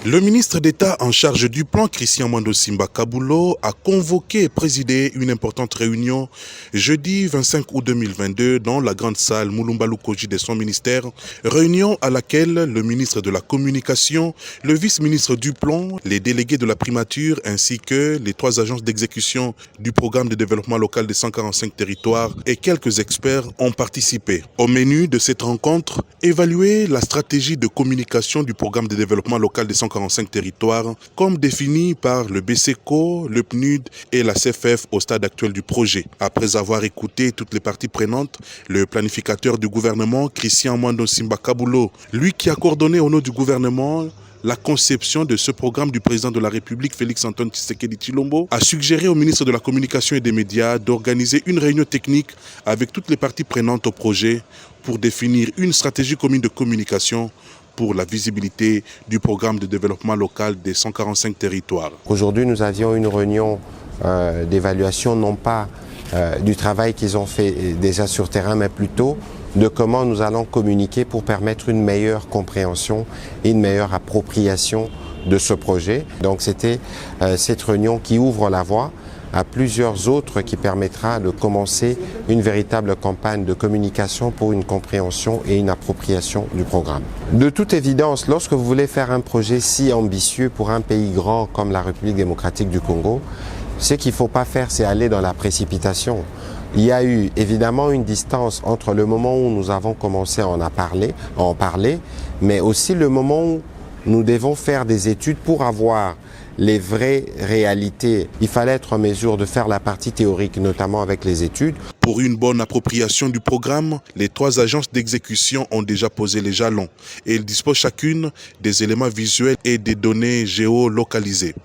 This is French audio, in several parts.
Le ministre d'État en charge du plan, Christian Mwando Simba Kaboulo, a convoqué et présidé une importante réunion jeudi 25 août 2022 dans la grande salle Mulumba Lukoji de son ministère, réunion à laquelle le ministre de la Communication, le vice-ministre du plan, les délégués de la primature ainsi que les 3 agences d'exécution du programme de développement local des 145 territoires et quelques experts ont participé. Au menu de cette rencontre, évaluer la stratégie de communication du programme de développement local des 145 territoires comme défini par le BCECO, le PNUD et la CFF au stade actuel du projet. Après avoir écouté toutes les parties prenantes, le planificateur du gouvernement, Christian Mwando Simba Kaboulo, lui qui a coordonné au nom du gouvernement la conception de ce programme du président de la République, Félix-Antoine Tshisekedi Tshilombo, a suggéré au ministre de la Communication et des Médias d'organiser une réunion technique avec toutes les parties prenantes au projet pour définir une stratégie commune de communication pour la visibilité du programme de développement local des 145 territoires. Aujourd'hui, nous avions une réunion d'évaluation, non pas du travail qu'ils ont fait déjà sur terrain, mais plutôt de comment nous allons communiquer pour permettre une meilleure compréhension et une meilleure appropriation de ce projet. Donc c'était cette réunion qui ouvre la voie à plusieurs autres qui permettra de commencer une véritable campagne de communication pour une compréhension et une appropriation du programme. De toute évidence, lorsque vous voulez faire un projet si ambitieux pour un pays grand comme la République démocratique du Congo, ce qu'il ne faut pas faire, c'est aller dans la précipitation. Il y a eu évidemment une distance entre le moment où nous avons commencé à en parler, mais aussi le moment où nous devons faire des études pour avoir les vraies réalités. Il fallait être en mesure de faire la partie théorique, notamment avec les études. Pour une bonne appropriation du programme, les 3 agences d'exécution ont déjà posé les jalons et elles disposent chacune des éléments visuels et des données géolocalisées.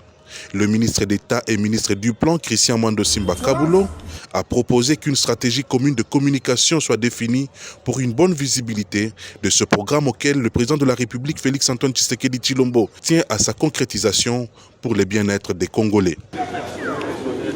Le ministre d'État et ministre du Plan, Christian Mwando Simba Kaboulo, a proposé qu'une stratégie commune de communication soit définie pour une bonne visibilité de ce programme auquel le président de la République, Félix-Antoine Tshisekedi Tshilombo, tient à sa concrétisation pour le bien-être des Congolais.